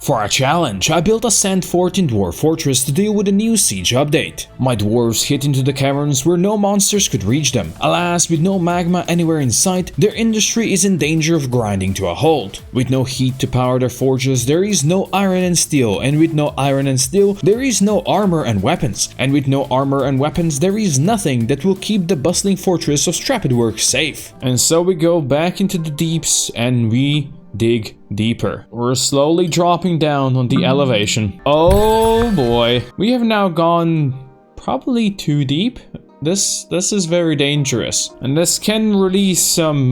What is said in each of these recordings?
For a challenge, I built a sand fort in Dwarf Fortress to deal with a new siege update. My dwarves hid into the caverns where no monsters could reach them. Alas, with no magma anywhere in sight, their industry is in danger of grinding to a halt. With no heat to power their forges, there is no iron and steel, and with no iron and steel, there is no armor and weapons. And with no armor and weapons, there is nothing that will keep the bustling fortress of Strapidwork safe. And so we go back into the deeps and we dig deeper. We're slowly dropping down on the elevation. Oh boy. We have now gone probably too deep. This is very dangerous. And this can release some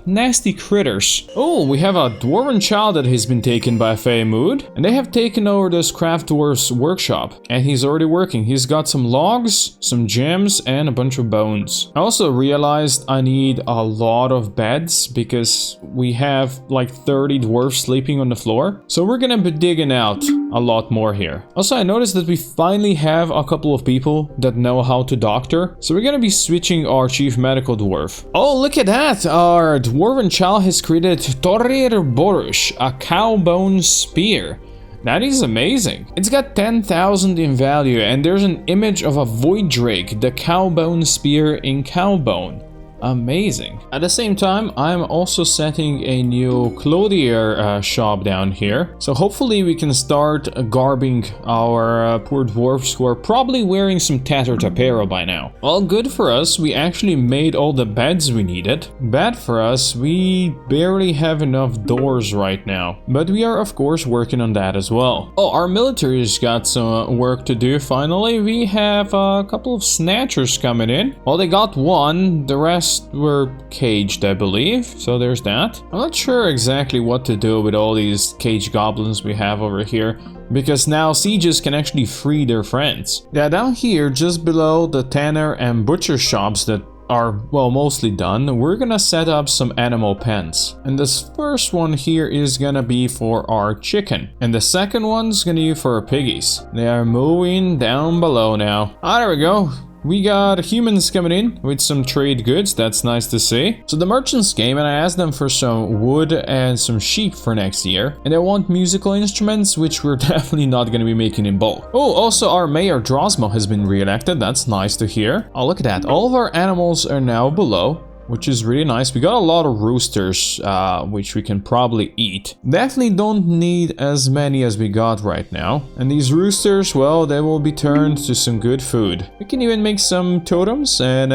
nasty critters. Oh, we have a dwarven child that has been taken by Fey Mood. And they have taken over this craft dwarf's workshop. And he's already working. He's got some logs, some gems, and a bunch of bones. I also realized I need a lot of beds because we have like 30 dwarfs sleeping on the floor. So we're gonna be digging out a lot more here. Also, I noticed that we finally have a couple of people that know how to doctor. So we're gonna be switching our chief medical dwarf. Oh, look at that! Our dwarven child has created Torir Borush, a cowbone spear. That is amazing. It's got 10,000 in value, and there's an image of a void drake, the cowbone spear in cowbone. Amazing. At the same time, I'm also setting a new clothier shop down here. So hopefully we can start garbing our poor dwarfs who are probably wearing some tattered apparel by now. Well, good for us, we actually made all the beds we needed. Bad for us, we barely have enough doors right now. But we are of course working on that as well. Oh, our military's got some work to do finally. We have a couple of snatchers coming in. Well, they got one, the rest were caged, I believe, so there's that. I'm not sure exactly what to do with all these caged goblins we have over here, because now sieges can actually free their friends. Yeah, down here, just below the tanner and butcher shops that are, well, mostly done, we're gonna set up some animal pens. And this first one here is gonna be for our chicken. And the second one's gonna be for our piggies. They are moving down below now. Ah, there we go. We got humans coming in with some trade goods, that's nice to see. So the merchants came and I asked them for some wood and some sheep for next year. And they want musical instruments, which we're definitely not going to be making in bulk. Oh, also our mayor Drosmo has been re-elected, that's nice to hear. Oh, look at that, all of our animals are now below, which is really nice. We got a lot of roosters, which we can probably eat. Definitely don't need as many as we got right now. And these roosters, well, they will be turned to some good food. We can even make some totems and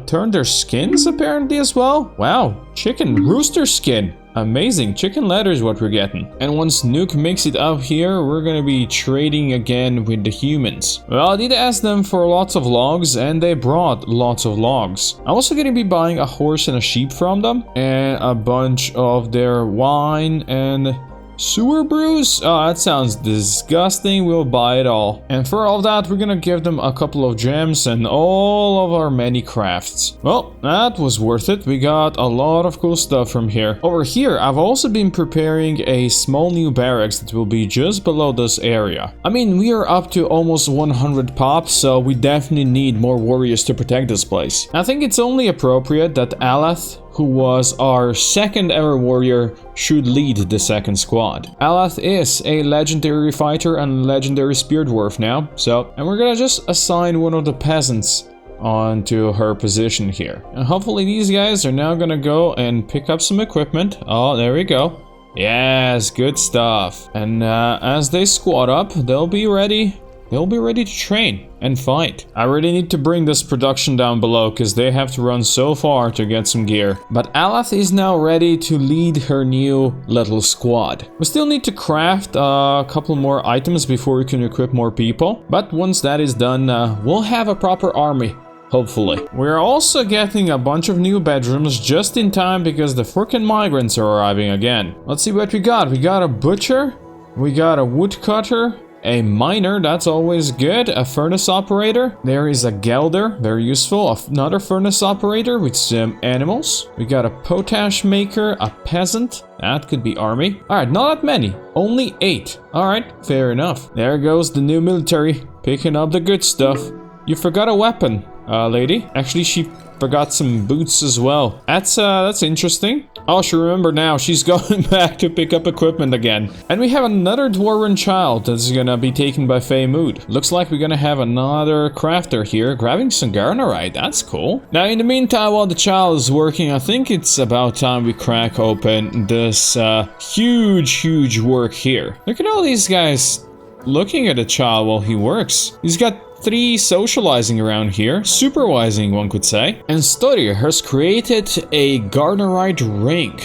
turn their skins apparently as well. Wow, chicken rooster skin. Amazing, chicken leather is what we're getting. And once Nuke makes it up here, we're gonna be trading again with the humans. Well, I did ask them for lots of logs and they brought lots of logs. I'm also gonna be buying a horse and a sheep from them and a bunch of their wine and sewer brews? Oh, that sounds disgusting. We'll buy it all. And for all that, we're gonna give them a couple of gems and all of our many crafts. Well, that was worth it. We got a lot of cool stuff from here. Over here, I've also been preparing a small new barracks that will be just below this area. I mean, we are up to almost 100 pops, so we definitely need more warriors to protect this place. I think it's only appropriate that Alath, who was our second ever warrior, should lead the second squad. Alath is a legendary fighter and legendary spear dwarf now, and we're gonna just assign one of the peasants onto her position here. And hopefully these guys are now gonna go and pick up some equipment. Oh, there we go. Yes, good stuff. And as they squad up, they'll be ready to train and fight. I really need to bring this production down below because they have to run so far to get some gear. But Alath is now ready to lead her new little squad. We still need to craft a couple more items before we can equip more people. But once that is done, we'll have a proper army. Hopefully. We're also getting a bunch of new bedrooms just in time because the frickin' migrants are arriving again. Let's see what we got. We got a butcher. We got a woodcutter. A miner, that's always good. A furnace operator. There is a gelder, very useful. Another furnace operator with some animals. We got a potash maker, a peasant. That could be army. Alright, not that many. Only 8. Alright, fair enough. There goes the new military. Picking up the good stuff. You forgot a weapon, lady. Actually, she forgot some boots as well. That's interesting. Oh, she remembered now. She's going back to pick up equipment again. And we have another Dwarven child that's gonna be taken by Fey Mood. Looks like we're gonna have another crafter here grabbing some Garnerite. That's cool. Now, in the meantime, while the child is working, I think it's about time we crack open this huge work here. Look at all these guys looking at the child while he works. He's got 3 socializing around here, supervising one could say. And Storir has created a Garnerite ring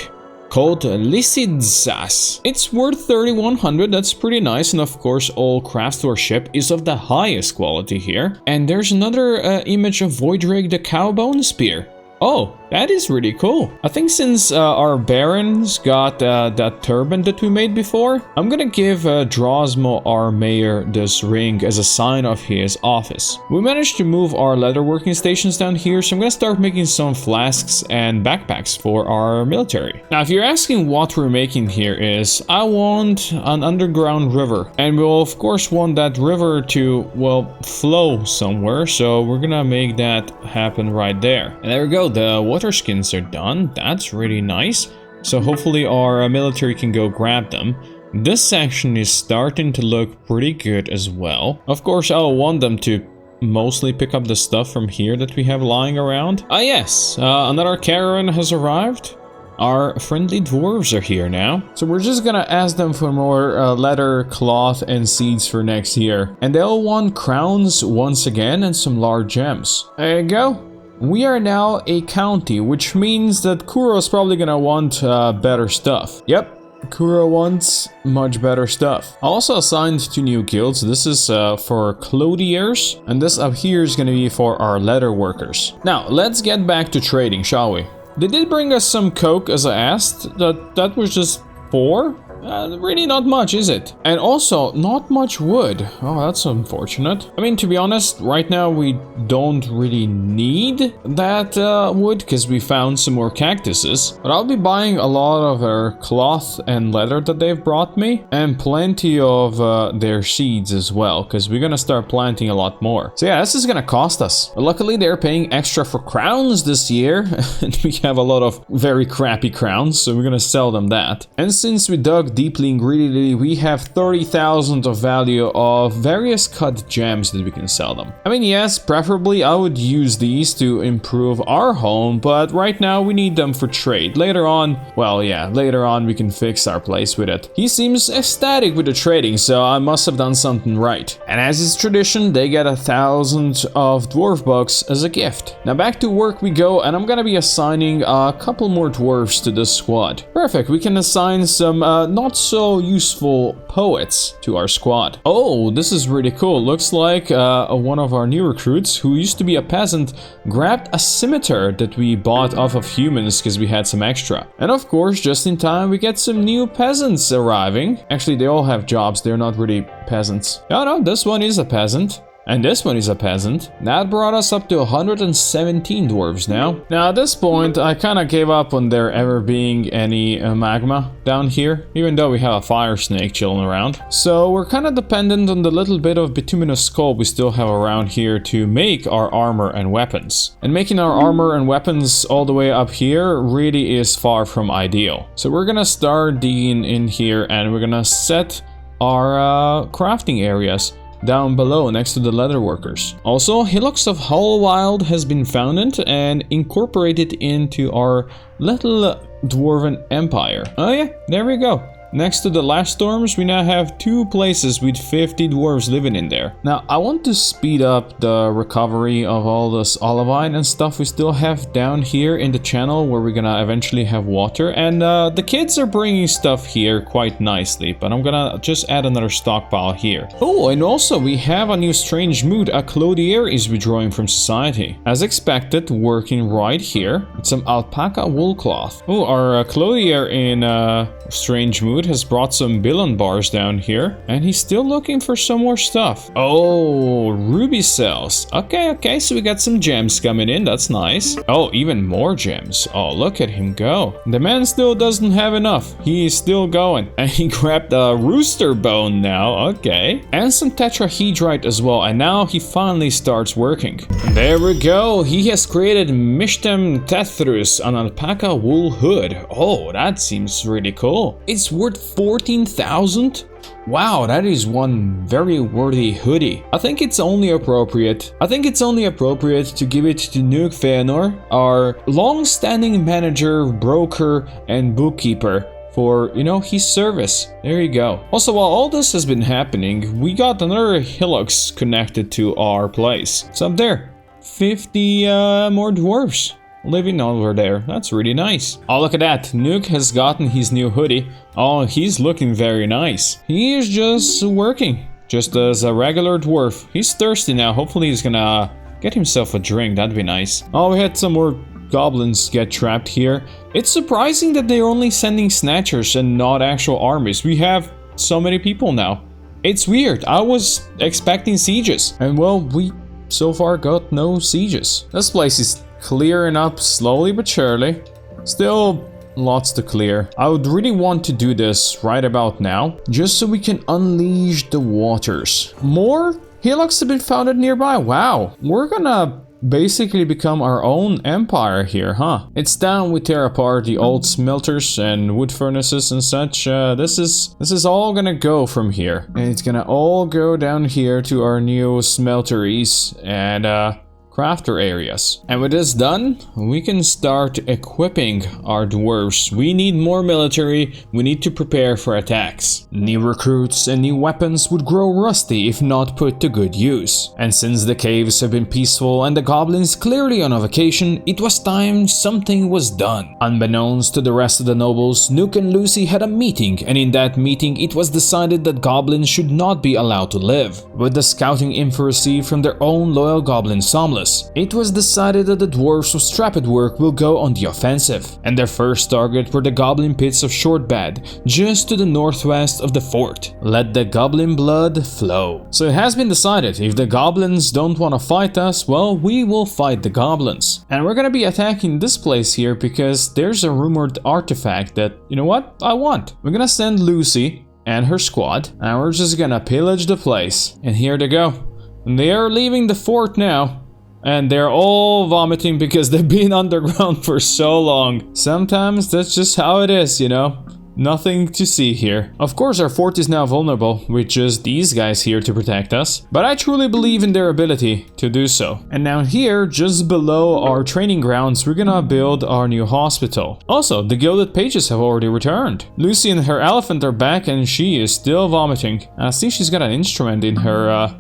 called Lysidzas. It's worth 3100, that's pretty nice, and of course all craftsmanship is of the highest quality here. And there's another image of Voidrig the Cowbone Spear. Oh, that is really cool. I think since our Barons got that turban that we made before, I'm gonna give Drosmo, our mayor, this ring as a sign of his office. We managed to move our leatherworking stations down here, so I'm gonna start making some flasks and backpacks for our military. Now, if you're asking what we're making here is, I want an underground river, and we'll of course want that river to, well, flow somewhere, so we're gonna make that happen right there. And there we go, the water skins are done. That's really nice. So hopefully our military can go grab them. This section is starting to look pretty good as well. Of course, I'll want them to mostly pick up the stuff from here that we have lying around. Ah yes, another caravan has arrived. Our friendly dwarves are here now. So we're just gonna ask them for more leather, cloth, and seeds for next year. And they'll want crowns once again and some large gems. There you go. We are now a county, which means that Kuro's probably gonna want better stuff. Yep, Kuro wants much better stuff. I also assigned 2 new guilds. This is for clothiers, and this up here is gonna be for our leather workers. Now, let's get back to trading, shall we? They did bring us some coke as I asked. That was just 4? Really not much, is it? And also, not much wood. Oh, that's unfortunate. I mean, to be honest, right now we don't really need that wood because we found some more cactuses. But I'll be buying a lot of their cloth and leather that they've brought me, and plenty of their seeds as well, because we're gonna start planting a lot more. So yeah, this is gonna cost us. But luckily, they're paying extra for crowns this year, and we have a lot of very crappy crowns, so we're gonna sell them that. And since we dug deeply and greedily, we have 30,000 of value of various cut gems that we can sell them. I mean, yes, preferably I would use these to improve our home, but right now we need them for trade. Later on, well, yeah, later on we can fix our place with it. He seems ecstatic with the trading, so I must have done something right. And as is tradition, they get 1,000 of dwarf bucks as a gift. Now back to work we go, and I'm gonna be assigning a couple more dwarves to this squad. Perfect, we can assign some not so useful poets to our squad. Oh, this is really cool. Looks like one of our new recruits who used to be a peasant grabbed a scimitar that we bought off of humans because we had some extra. And of course, just in time, we get some new peasants arriving. Actually, they all have jobs. They're not really peasants. Oh no, this one is a peasant. And this one is a peasant. That brought us up to 117 dwarves now. Now at this point, I kind of gave up on there ever being any magma down here, even though we have a fire snake chilling around. So we're kind of dependent on the little bit of bituminous coal we still have around here to make our armor and weapons. And making our armor and weapons all the way up here really is far from ideal. So we're gonna start digging in here and we're gonna set our crafting areas down below next to the leather workers. Also, hillocks of Hollowwild has been founded and incorporated into our little dwarven empire. Oh yeah, there we go. Next to the Lash Storms, we now have 2 places with 50 dwarves living in there. Now, I want to speed up the recovery of all this olivine and stuff we still have down here in the channel where we're gonna eventually have water. And the kids are bringing stuff here quite nicely, but I'm gonna just add another stockpile here. Oh, and also we have a new strange mood. A clothier is withdrawing from society. As expected, working right here. It's some alpaca wool cloth. Oh, our clothier in strange mood Wood has brought some Billion bars down here, and he's still looking for some more stuff. Oh, ruby cells. Okay, so we got some gems coming in. That's nice. Oh, even more gems. Oh, look at him go. The man still doesn't have enough. He is still going. And he grabbed a rooster bone now. Okay. And some tetrahedrite as well. And now he finally starts working. There we go. He has created Mishtem Tethrus, an alpaca wool hood. Oh, that seems really cool. It's worth 14,000? Wow, that is one very worthy hoodie. I think it's only appropriate to give it to Nuke Feanor, our long-standing manager, broker, and bookkeeper, for, you know, his service. There you go. Also, while all this has been happening, we got another hillocks connected to our place. So up there, 50 more dwarves living over there. That's really nice. Oh, look at that. Nuke has gotten his new hoodie. Oh, he's looking very nice. He is just working, just as a regular dwarf. He's thirsty now. Hopefully he's gonna get himself a drink. That'd be nice. Oh, we had some more goblins get trapped here. It's surprising that they're only sending snatchers and not actual armies. We have so many people now. It's weird. I was expecting sieges. And well, we so far got no sieges. This place is clearing up slowly but surely. Still lots to clear. I would really want to do this right about now, just so we can unleash the waters. More hillocks have been founded nearby. Wow, we're gonna basically become our own empire here, huh? It's time we tear apart the old smelters and wood furnaces and such. This is all gonna go from here, and it's gonna all go down here to our new smelteries and crafter areas. And with this done, we can start equipping our dwarves. We need more military, we need to prepare for attacks. New recruits and new weapons would grow rusty if not put to good use. And since the caves have been peaceful and the goblins clearly on a vacation, it was time something was done. Unbeknownst to the rest of the nobles, Nuke and Lucy had a meeting, and in that meeting it was decided that goblins should not be allowed to live. With the scouting info received from their own loyal goblin Somlus, it was decided that the dwarves of Strapedwork will go on the offensive, and their first target were the goblin pits of Shortbad, just to the northwest of the fort. Let the goblin blood flow. So it has been decided, if the goblins don't want to fight us, well, we will fight the goblins. And we're gonna be attacking this place here because there's a rumored artifact that, you know what, I want. We're gonna send Lucy and her squad, and we're just gonna pillage the place. And here they go. And they are leaving the fort now. And they're all vomiting because they've been underground for so long. Sometimes that's just how it is, you know? Nothing to see here. Of course, our fort is now vulnerable, with just these guys here to protect us. But I truly believe in their ability to do so. And now here, just below our training grounds, we're gonna build our new hospital. Also, the gilded pages have already returned. Lucy and her elephant are back and she is still vomiting. I see she's got an instrument in her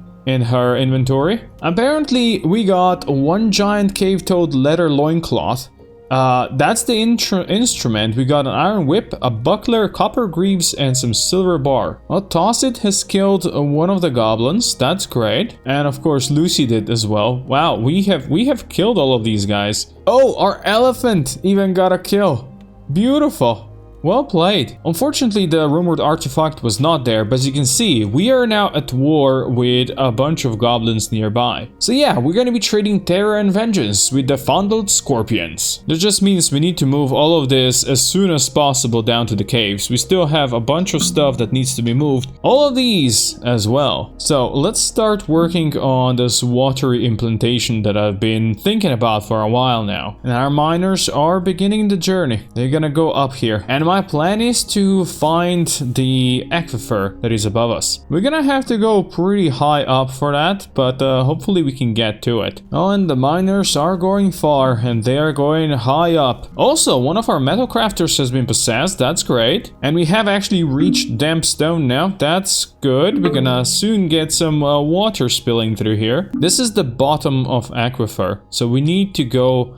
inventory. Apparently, we got one giant cave-toed leather loincloth. That's the instrument. We got an iron whip, a buckler, copper greaves, and some silver bar. Well, Tossit has killed one of the goblins. That's great. And of course, Lucy did as well. Wow, we have killed all of these guys. Oh, our elephant even got a kill. Beautiful. Well played. Unfortunately, the rumored artifact was not there, but as you can see, we are now at war with a bunch of goblins nearby. So yeah, we're gonna be trading terror and vengeance with the fondled scorpions. That just means we need to move all of this as soon as possible down to the caves. We still have a bunch of stuff that needs to be moved. All of these as well. So let's start working on this watery implantation that I've been thinking about for a while now. And our miners are beginning the journey. They're gonna go up here. And my plan is to find the aquifer that is above us. We're gonna have to go pretty high up for that, but hopefully we can get to it. Oh, and the miners are going far, and they are going high up. Also, one of our metal crafters has been possessed. That's great. And we have actually reached damp stone now. That's good. We're gonna soon get some water spilling through here. This is the bottom of aquifer, so we need to go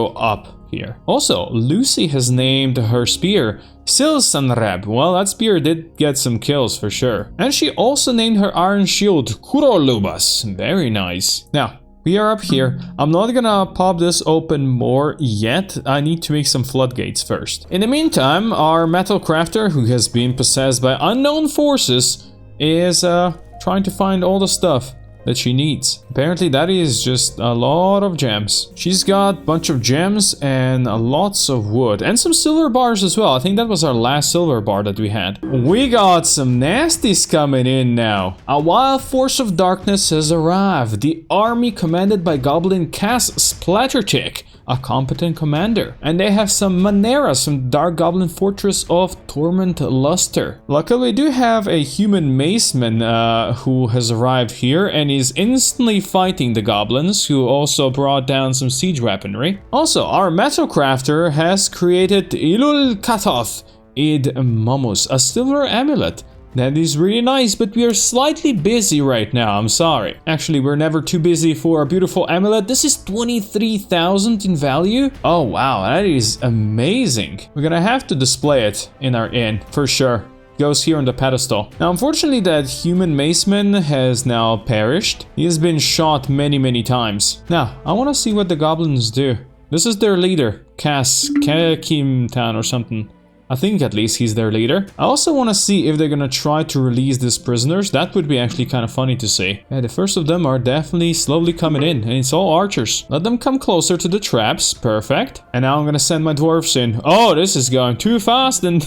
up here. Also, Lucy has named her spear Silsanreb. Well, that spear did get some kills for sure. And she also named her iron shield Kurolubas. Very nice. Now, we are up here. I'm not gonna pop this open more yet. I need to make some floodgates first. In the meantime, our metal crafter, who has been possessed by unknown forces, is trying to find all the stuff that she needs. Apparently that is just a lot of gems. She's got a bunch of gems and lots of wood and some silver bars as well. I think that was our last silver bar that we had. We got some nasties coming in now. A wild force of darkness has arrived. The army commanded by Goblin Cass Splattertick, a competent commander. And they have some Maneras from the Dark Goblin Fortress of Torment Luster. Luckily, we do have a human maceman who has arrived here and is instantly fighting the goblins, who also brought down some siege weaponry. Also, our metal crafter has created Ilul Katoth Id Momus, a silver amulet. That is really nice, but we are slightly busy right now, I'm sorry. Actually, we're never too busy for a beautiful amulet. This is 23,000 in value. Oh wow, that is amazing. We're gonna have to display it in our inn, for sure. Goes here on the pedestal. Now, unfortunately, that human maceman has now perished. He has been shot many times. Now, I want to see what the goblins do. This is their leader, Cass Kimtown or something. I think at least he's their leader. I also want to see if they're gonna try to release these prisoners. That would be actually kind of funny to see. Yeah, the first of them are definitely slowly coming in, and it's all archers. Let them come closer to the traps. Perfect. And now I'm gonna send my dwarves in. Oh, this is going too fast, and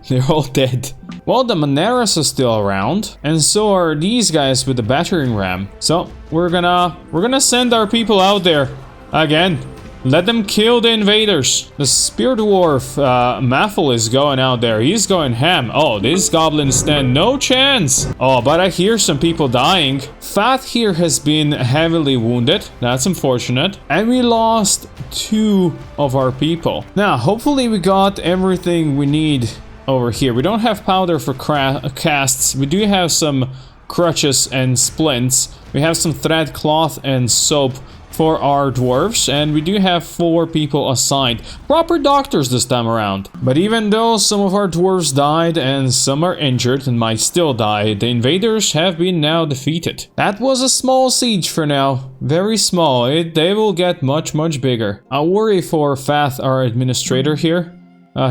they're all dead. Well, the Maneras are still around, and so are these guys with the battering ram. So we're gonna send our people out there again. Let them kill the invaders. The spear dwarf, Maffle, is going out there. He's going ham. Oh, these goblins stand no chance. Oh, but I hear some people dying. Fat here has been heavily wounded. That's unfortunate. And we lost 2 of our people. Now, hopefully we got everything we need over here. We don't have powder for casts. We do have some crutches and splints. We have some thread cloth and soap for our dwarves, and we do have 4 people assigned. Proper doctors this time around. But even though some of our dwarves died and some are injured and might still die, the invaders have been now defeated. That was a small siege for now. Very small. They will get much bigger. I worry for Fath, our administrator here.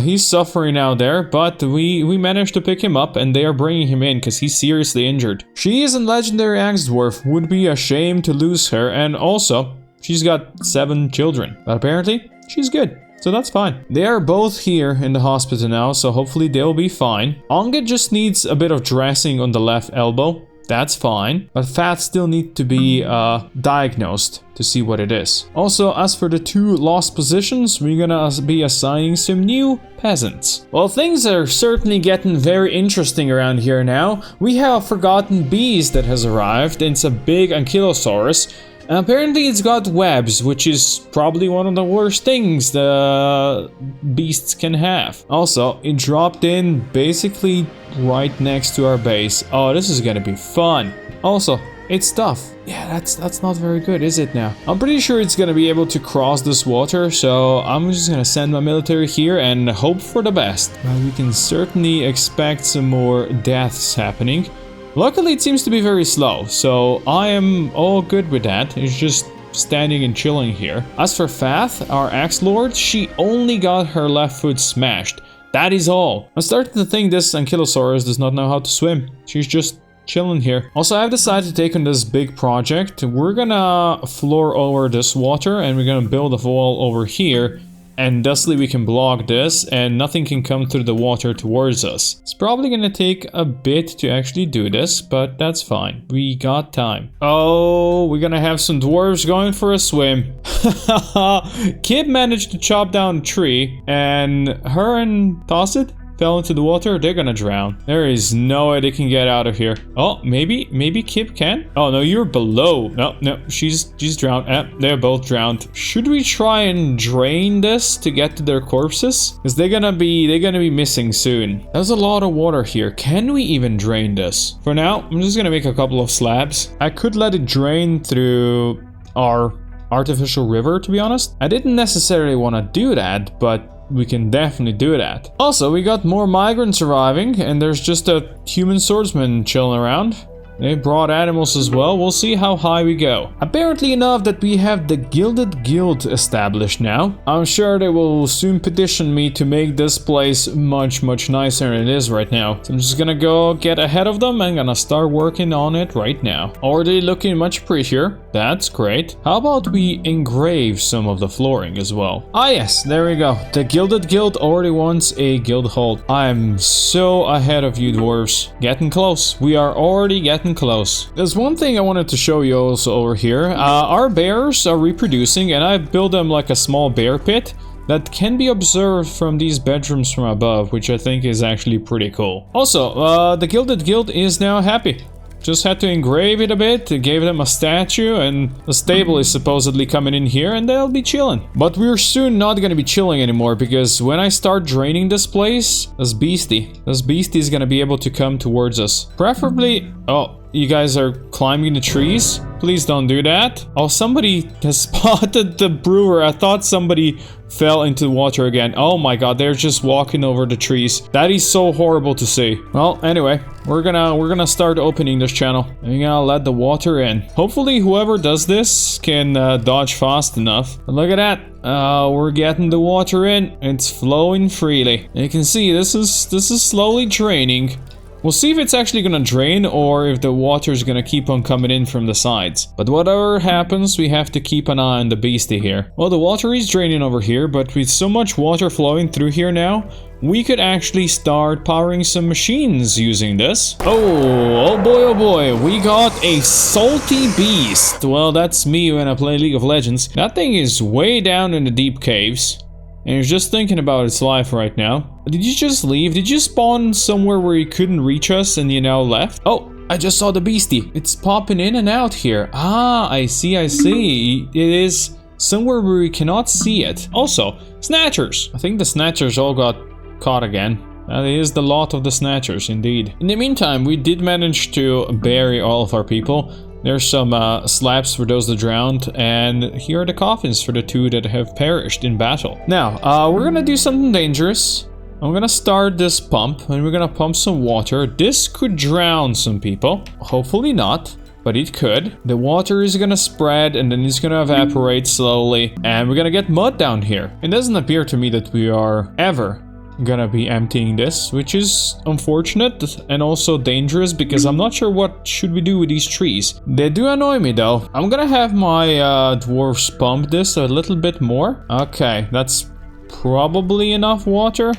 He's suffering out there, but we managed to pick him up and they are bringing him in because he's seriously injured. She is a legendary axe dwarf. Would be a shame to lose her, and also she's got 7 children. But apparently she's good, so that's fine. They are both here in the hospital now, so hopefully they'll be fine. Onga just needs a bit of dressing on the left elbow. That's fine, but Fat still need to be diagnosed to see what it is. Also, as for the 2 lost positions, we're gonna be assigning some new peasants. Well, things are certainly getting very interesting around here now. We have a forgotten beast that has arrived, and it's a big ankylosaurus. And apparently it's got webs, which is probably one of the worst things the beasts can have. Also, it dropped in basically right next to our base. Oh, this is gonna be fun. Also, it's tough. Yeah, that's not very good, is it now? I'm pretty sure it's gonna be able to cross this water, so I'm just gonna send my military here and hope for the best. We can certainly expect some more deaths happening. Luckily, it seems to be very slow, so I am all good with that. It's just standing and chilling here. As for Fath, our axe lord, she only got her left foot smashed. That is all. I'm starting to think this ankylosaurus does not know how to swim. She's just chilling here. Also, I've decided to take on this big project. We're gonna floor over this water and we're gonna build a wall over here. And thusly we can block this and nothing can come through the water towards us. It's probably gonna take a bit to actually do this, but that's fine. We got time. Oh, we're gonna have some dwarves going for a swim. Kib managed to chop down a tree and her and Tosset fell into the water. They're gonna drown. There is no way they can get out of here. Oh, maybe Kib can? Oh no, you're below. No, she's drowned. They're both drowned. Should we try and drain this to get to their corpses? Because they're gonna be missing soon. There's a lot of water here. Can we even drain this? For now, I'm just gonna make a couple of slabs. I could let it drain through our artificial river, to be honest. I didn't necessarily want to do that, but we can definitely do that. Also, we got more migrants arriving, and there's just a human swordsman chilling around. They brought animals as well. We'll see how high we go. Apparently enough that we have the Gilded Guild established now. I'm sure they will soon petition me to make this place much nicer than it is right now. So I'm just gonna go get ahead of them and gonna start working on it right now. Already looking much prettier. That's great. How about we engrave some of the flooring as well? Ah yes, there we go. The Gilded Guild already wants a Guildhall. I'm so ahead of you dwarves. Getting close. We are already getting close. There's one thing I wanted to show you also over here. Our bears are reproducing and I built them like a small bear pit that can be observed from these bedrooms from above, which I think is actually pretty cool. Also, the Gilded Guild is now happy. Just had to engrave it a bit, gave them a statue, and the stable is supposedly coming in here and they'll be chilling. But we're soon not gonna be chilling anymore because when I start draining this place, this beastie is gonna be able to come towards us. Preferably, oh, you guys are climbing the trees? Please don't do that. Oh, somebody has spotted the brewer. I thought somebody fell into the water again. Oh my god, they're just walking over the trees. That is so horrible to see. Well, anyway, we're gonna start opening this channel. We're gonna let the water in. Hopefully whoever does this can dodge fast enough. But look at that. We're getting the water in. It's flowing freely. You can see this is slowly draining. We'll see if it's actually gonna drain or if the water is gonna keep on coming in from the sides. But whatever happens, we have to keep an eye on the beastie here. Well, the water is draining over here, but with so much water flowing through here now, we could actually start powering some machines using this. Oh boy, we got a salty beast. Well, that's me when I play League of Legends. That thing is way down in the deep caves. And you're just thinking about its life right now. Did you just leave? Did you spawn somewhere where you couldn't reach us and you now left? Oh, I just saw the beastie. It's popping in and out here. Ah, I see. It is somewhere where we cannot see it. Also, snatchers. I think the snatchers all got caught again. That is the lot of the snatchers, indeed. In the meantime, we did manage to bury all of our people. There's some slabs for those that drowned, and here are the coffins for the 2 that have perished in battle. Now, we're gonna do something dangerous. I'm gonna start this pump, and we're gonna pump some water. This could drown some people. Hopefully not, but it could. The water is gonna spread, and then it's gonna evaporate slowly, and we're gonna get mud down here. It doesn't appear to me that we are ever gonna be emptying this, which is unfortunate and also dangerous because I'm not sure what should we do with these trees. They do annoy me though. I'm gonna have my dwarves pump this a little bit more. Okay, that's probably enough water.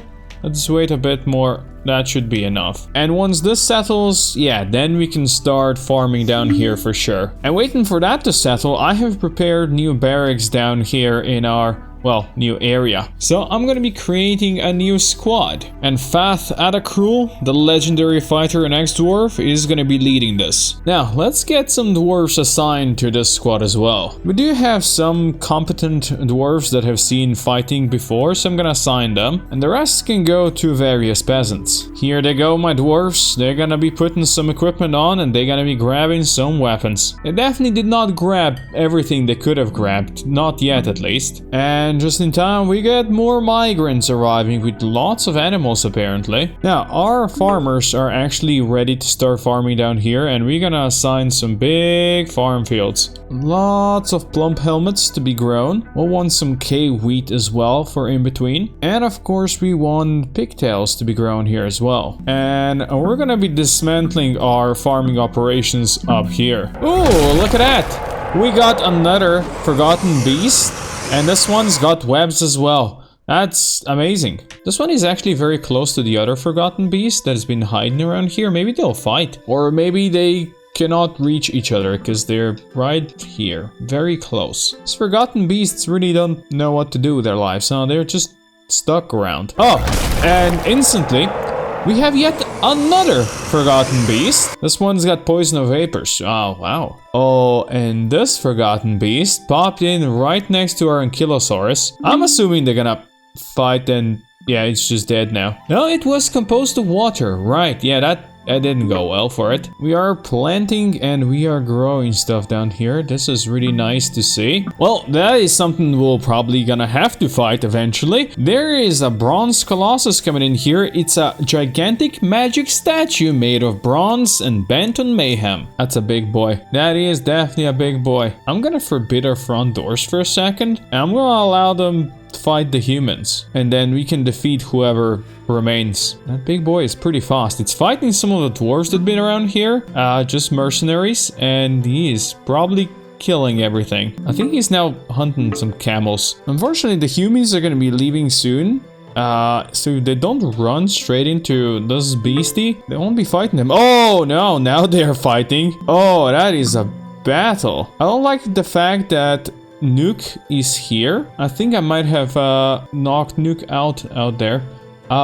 Let's wait a bit more. That should be enough. And once this settles, yeah, then we can start farming down here for sure. And waiting for that to settle, I have prepared new barracks down here in our, well, new area. So I'm gonna be creating a new squad. And Fath Adakruel, the legendary fighter and ex-dwarf, is gonna be leading this. Now, let's get some dwarves assigned to this squad as well. We do have some competent dwarves that have seen fighting before, so I'm gonna assign them. And the rest can go to various peasants. Here they go, my dwarves. They're gonna be putting some equipment on and they're gonna be grabbing some weapons. They definitely did not grab everything they could have grabbed, not yet at least. And just in time, we get more migrants arriving with lots of animals apparently. Now, our farmers are actually ready to start farming down here, and we're gonna assign some big farm fields. Lots of plump helmets to be grown. We'll want some K wheat as well for in between. And of course, we want pigtails to be grown here as well. And we're gonna be dismantling our farming operations up here. Ooh, look at that! We got another forgotten beast. And this one's got webs as well. That's amazing. This one is actually very close to the other forgotten beast that has been hiding around here. Maybe they'll fight. Or maybe they cannot reach each other because they're right here. Very close. These forgotten beasts really don't know what to do with their lives. Huh? They're just stuck around. Oh, and instantly, we have yet another forgotten beast. This one's got poison vapors. Oh, wow. Oh, and this forgotten beast popped in right next to our ankylosaurus. I'm assuming they're gonna fight and yeah, it's just dead now. No, it was composed of water. Right, yeah, that That didn't go well for it. We are planting and we are growing stuff down here. This is really nice to see. Well, that is something we'll probably gonna have to fight eventually. There is a bronze colossus coming in here. It's a gigantic magic statue made of bronze and bent on mayhem. That's a big boy. That is definitely a big boy. I'm gonna forbid our front doors for a second. And I'm gonna allow them to fight the humans. And then we can defeat whoever remains. That big boy is pretty fast. It's fighting some of the dwarves that have been around here. Just mercenaries. And he is probably killing everything. I think he's now hunting some camels. Unfortunately, the humans are gonna be leaving soon. So they don't run straight into this beastie. They won't be fighting them. Oh no, now they are fighting. Oh, that is a battle. I don't like the fact that Nuke is here. I think I might have knocked Nuke out there.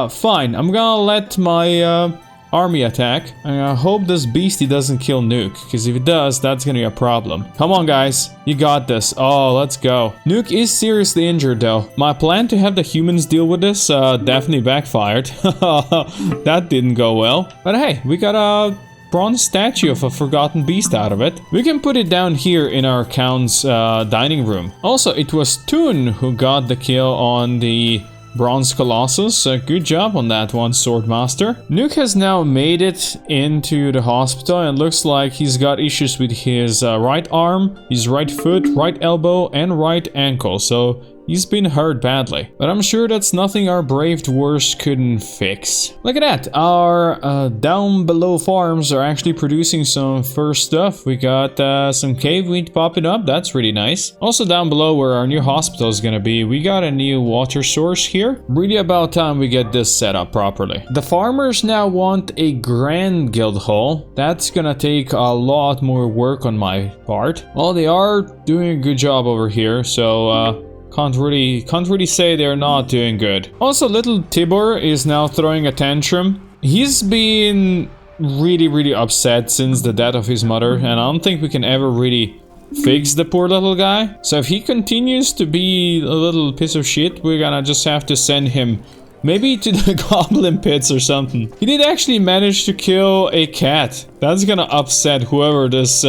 Fine, I'm gonna let my army attack. I hope this beastie doesn't kill Nuke, because if it does, that's gonna be a problem. Come on, guys. You got this. Oh, let's go. Nuke is seriously injured, though. My plan to have the humans deal with this definitely backfired. That didn't go well. But hey, we got a bronze statue of a forgotten beast out of it. We can put it down here in our Count's dining room. Also, it was Toon who got the kill on the bronze colossus. Good job on that one, Swordmaster. Nuke has now made it into the hospital and looks like he's got issues with his right arm, his right foot, right elbow, and right ankle. So he's been hurt badly, but I'm sure that's nothing our brave dwarves couldn't fix. Look at that, our down below farms are actually producing some first stuff. We got some cave wheat popping up, that's really nice. Also down below where our new hospital is gonna be, we got a new water source here. Really about time we get this set up properly. The farmers now want a grand Guildhall. That's gonna take a lot more work on my part. Well, they are doing a good job over here, so can't really say they're not doing good. Also, little Tibor is now throwing a tantrum. He's been really upset since the death of his mother, and I don't think we can ever really fix the poor little guy. So if he continues to be a little piece of shit, we're gonna just have to send him maybe to the Goblin pits or something. He did actually manage to kill a cat. That's gonna upset whoever this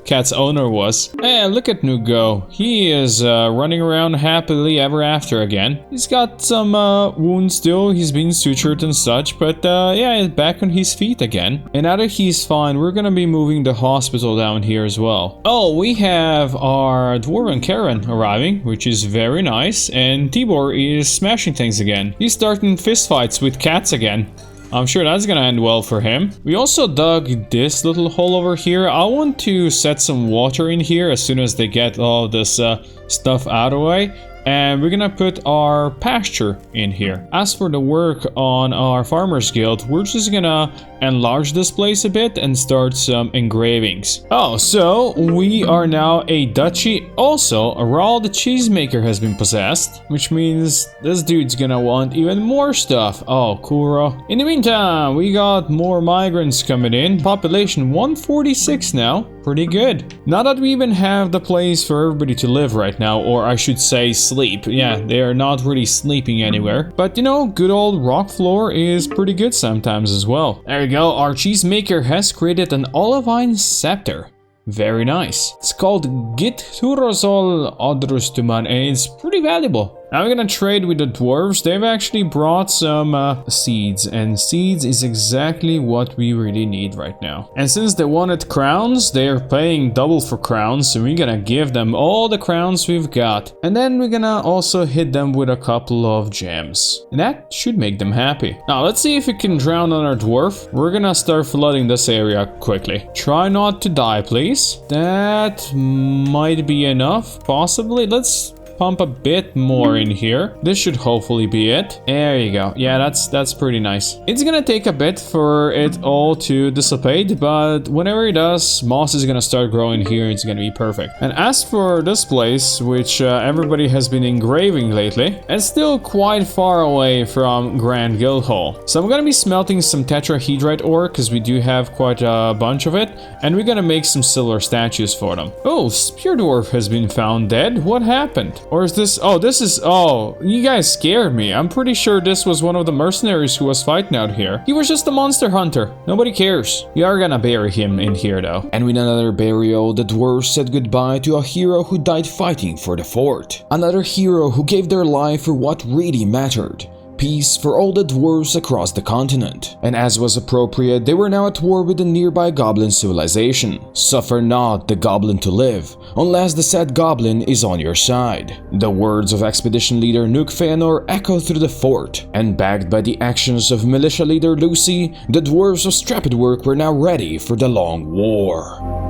cat's owner was. Hey, look at Nuke go. He is running around happily ever after again. He's got some wounds still. He's been sutured and such, but yeah, he's back on his feet again. And now that he's fine, we're gonna be moving the hospital down here as well. Oh, we have our Dwarven Karen arriving, which is very nice. And Tibor is smashing things again. He's starting fistfights with cats again. I'm sure that's gonna end well for him. We also dug this little hole over here. I want to set some water in here as soon as they get all this stuff out of the way. And we're gonna put our pasture in here. As for the work on our farmers guild, we're just gonna enlarge this place a bit and start some engravings. Oh, so we are now a duchy. Also, Raul the cheesemaker has been possessed, which means this dude's gonna want even more stuff. Oh, cool. In the meantime, we got more migrants coming in. Population 146 now. Pretty good. Now that we even have the place for everybody to live right now, or I should say sleep. Yeah, they are not really sleeping anywhere. But you know, good old rock floor is pretty good sometimes as well. There we go, our cheesemaker has created an olivine scepter. Very nice. It's called Gitturosol Odrustuman and it's pretty valuable. Now we're gonna trade with the dwarves. They've actually brought some seeds, and seeds is exactly what we really need right now. And since they wanted crowns, they're paying double for crowns, so we're gonna give them all the crowns we've got. And then we're gonna also hit them with a couple of gems. And that should make them happy. Now let's see if we can drown on our dwarf. We're gonna start flooding this area quickly. Try not to die, please. That might be enough, possibly. Let's pump a bit more in here. This should hopefully be it. There you go. Yeah, that's pretty nice. It's gonna take a bit for it all to dissipate, but whenever it does, moss is gonna start growing here. It's gonna be perfect. And as for this place, which everybody has been engraving lately, it's still quite far away from Grand Guildhall. So I'm gonna be smelting some tetrahedrite ore, because we do have quite a bunch of it, and we're gonna make some silver statues for them. Oh, Spear Dwarf has been found dead. What happened? Or is this... Oh, this is... Oh, you guys scared me. I'm pretty sure this was one of the mercenaries who was fighting out here. He was just a monster hunter. Nobody cares. We are gonna bury him in here though. And with another burial, the dwarves said goodbye to a hero who died fighting for the fort. Another hero who gave their life for what really mattered. Peace for all the dwarves across the continent. And as was appropriate, they were now at war with the nearby goblin civilization. Suffer not the goblin to live, unless the said goblin is on your side. The words of expedition leader Nuke Feanor echoed through the fort, and backed by the actions of militia leader Lucy, the dwarves of Strapidwork were now ready for the long war.